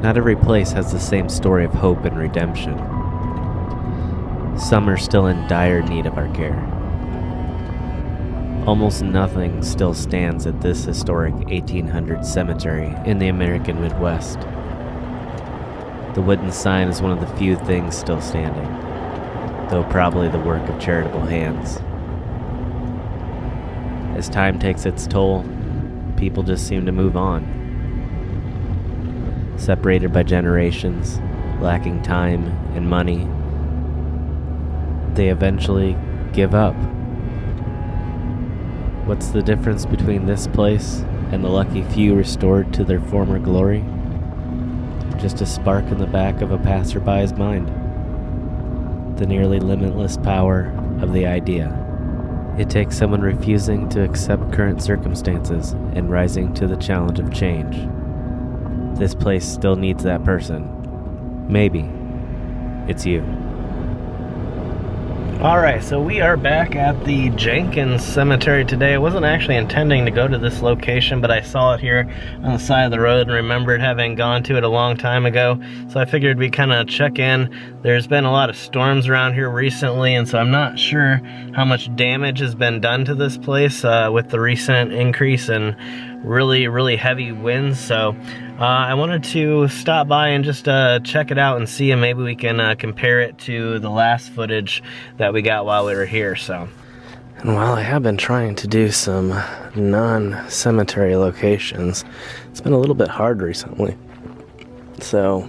Not every place has the same story of hope and redemption. Some are still in dire need of our care. Almost nothing still stands at this historic 1800s cemetery in the American Midwest. The wooden sign is one of the few things still standing, though probably the work of charitable hands. As time takes its toll, people just seem to move on. Separated by generations, lacking time and money, they eventually give up. What's the difference between this place and the lucky few restored to their former glory? Just a spark in the back of a passerby's mind. The nearly limitless power of the idea. It takes someone refusing to accept current circumstances and rising to the challenge of change. This place still needs that person. Maybe it's you. Alright, so we are back at the Jenkins Cemetery today. I wasn't actually intending to go to this location, but I saw it here on the side of the road and remembered having gone to it a long time ago. So I figured we'd kind of check in. There's been a lot of storms around here recently, and so I'm not sure how much damage has been done to this place with the recent increase in really heavy winds. So I wanted to stop by and just check it out and see, and maybe we can compare it to the last footage that we got while we were here. So, and while I have been trying to do some non-cemetery locations, it's been a little bit hard recently. So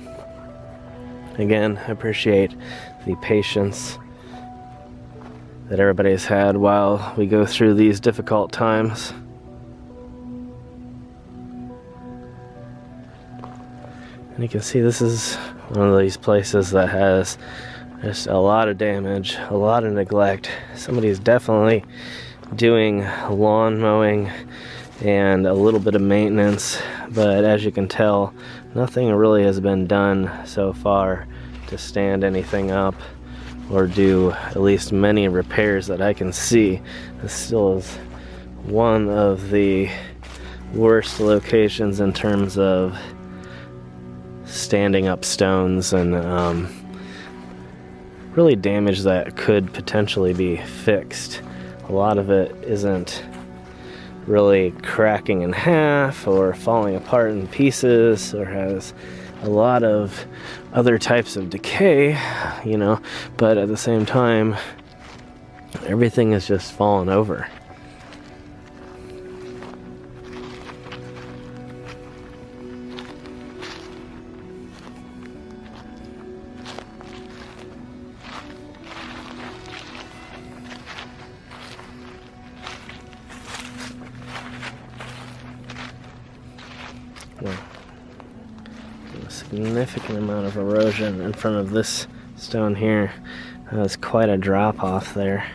again, I appreciate the patience that everybody's had while we go through these difficult times. And you can see this is one of these places that has just a lot of damage, a lot of neglect. Somebody's definitely doing lawn mowing and a little bit of maintenance, but as you can tell, nothing really has been done so far to stand anything up or do at least many repairs that I can see. This still is one of the worst locations in terms of standing up stones and really damage that could potentially be fixed. A lot of it isn't really cracking in half or falling apart in pieces, or has a lot of other types of decay, you know, but at the same time, everything is just fallen over. A significant amount of erosion in front of this stone here. That's quite a drop off there.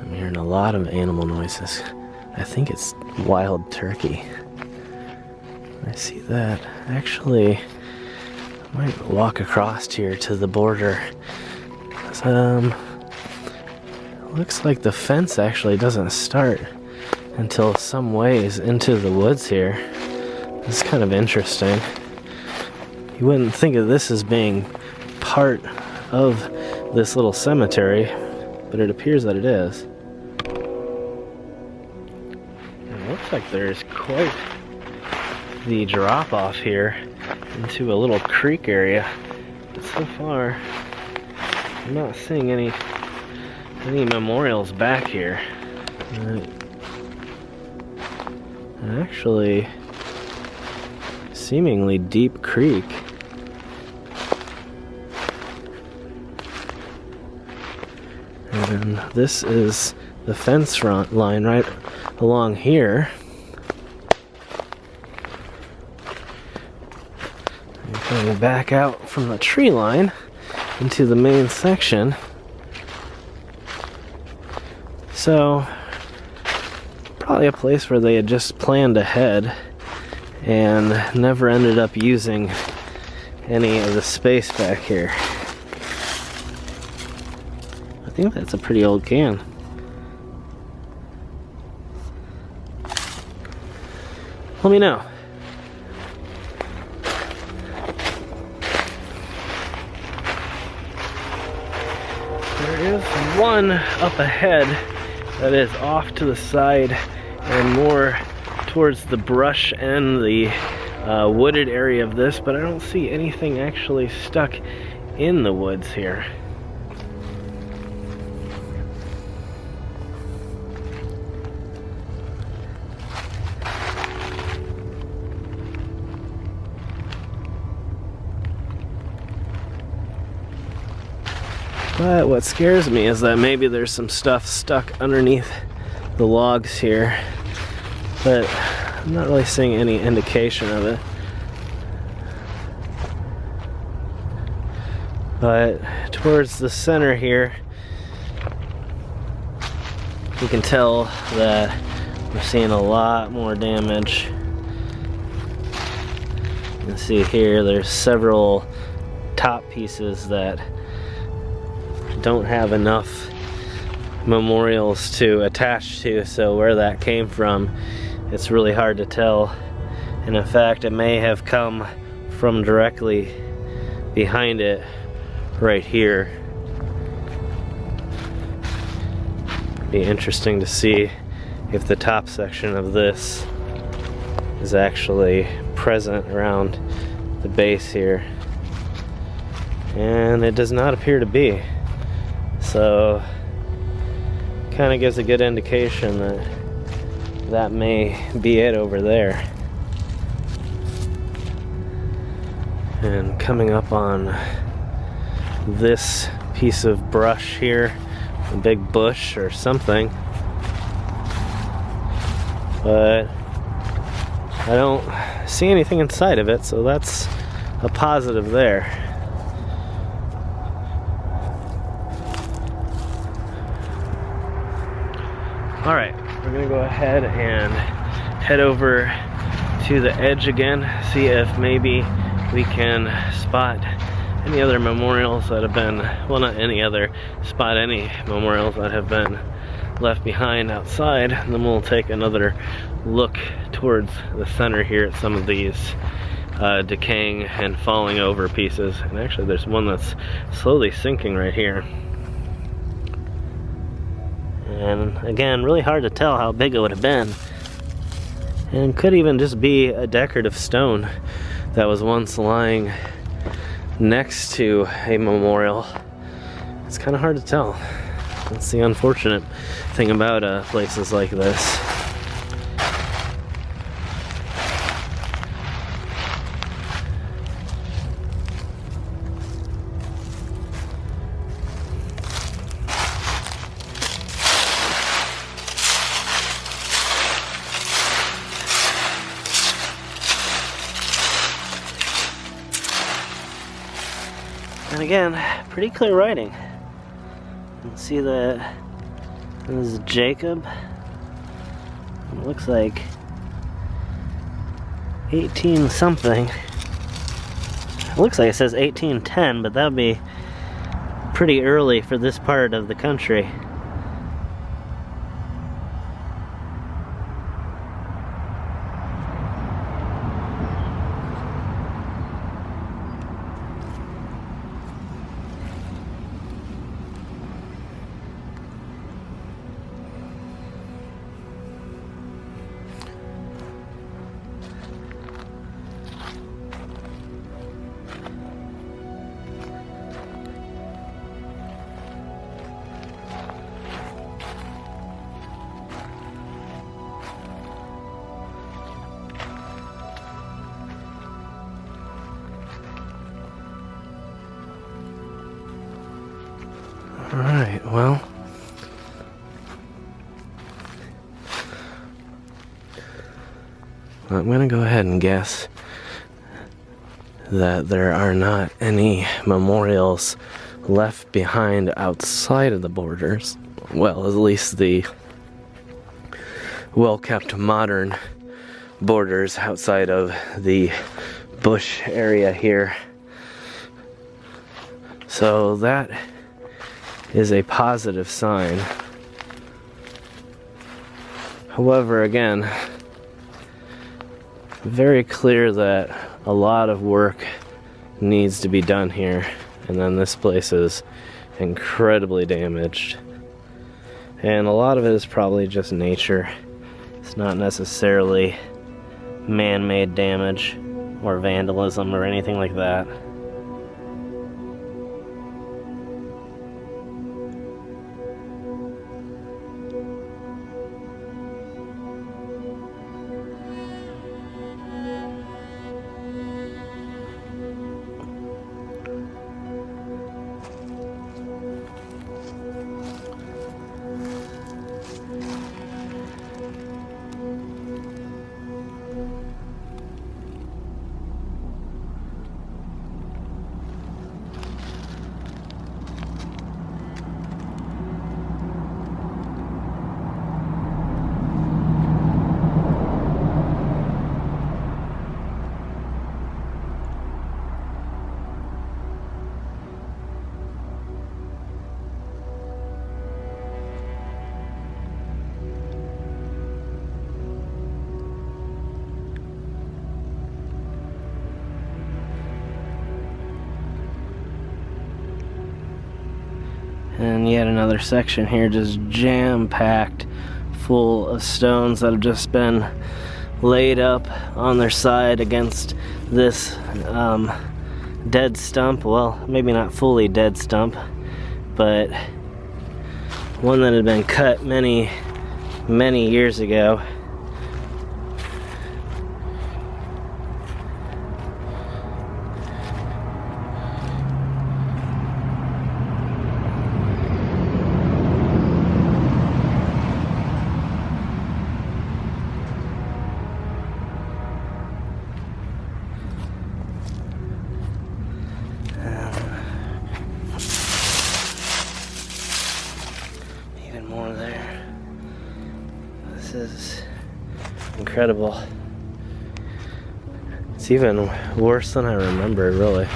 I'm hearing a lot of animal noises. I think it's wild turkey. I see that. Actually, I might walk across here to the border. Looks like the fence actually doesn't start until some ways into the woods here. It's kind of interesting. You wouldn't think of this as being part of this little cemetery, but it appears that it is. It looks like there's quite the drop off here into a little creek area, but so far I'm not seeing any memorials back here. Actually, seemingly deep creek. And this is the fence front line right along here. And coming back out from the tree line into the main section. So probably a place where they had just planned ahead and never ended up using any of the space back here. I think that's a pretty old can. Let me know. There is one up ahead that is off to the side and more towards the brush and the wooded area of this, but I don't see anything actually stuck in the woods here. But what scares me is that maybe there's some stuff stuck underneath the logs here, but I'm not really seeing any indication of it. But towards the center here, you can tell that we're seeing a lot more damage. You can see here there's several top pieces that don't have enough memorials to attach to, so where that came from, it's really hard to tell. And in fact, it may have come from directly behind it right here. Be interesting to see if the top section of this is actually present around the base here, and it does not appear to be. So kind of gives a good indication that that may be it over there. And coming up on this piece of brush here, a big bush or something, but I don't see anything inside of it, so that's a positive there. Alright, we're gonna go ahead and head over to the edge again, see if maybe we can spot any other memorials that have been, well, not any other, spot any memorials that have been left behind outside. And then we'll take another look towards the center here at some of these decaying and falling over pieces. And actually there's one that's slowly sinking right here. And again, really hard to tell how big it would have been. And could even just be a decorative stone that was once lying next to a memorial. It's kind of hard to tell. That's the unfortunate thing about places like this. And again, pretty clear writing. You can see that this is Jacob. It looks like 18 something. It looks like it says 1810, but that would be pretty early for this part of the country. Alright, well, I'm going to go ahead and guess that there are not any memorials left behind outside of the borders. Well, at least the well-kept modern borders outside of the bush area here. So that is a positive sign. However, again, very clear that a lot of work needs to be done here, and then this place is incredibly damaged. And a lot of it is probably just nature. It's not necessarily man-made damage or vandalism or anything like that. And yet another section here just jam-packed full of stones that have just been laid up on their side against this dead stump. Well, maybe not fully dead stump, but one that had been cut many years ago. More there. This is incredible. It's even worse than I remember, really.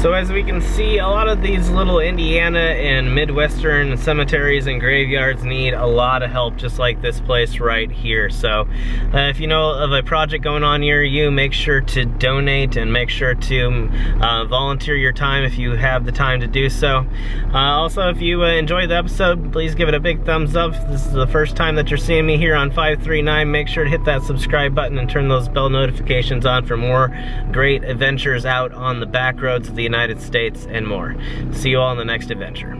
So as we can see, a lot of these little Indiana and Midwestern cemeteries and graveyards need a lot of help, just like this place right here. So if you know of a project going on near you, make sure to donate and make sure to volunteer your time if you have the time to do so. Also, if you enjoyed the episode, please give it a big thumbs up. If this is the first time that you're seeing me here on 539, make sure to hit that subscribe button and turn those bell notifications on for more great adventures out on the back roads of the United States and more. See you all in the next adventure.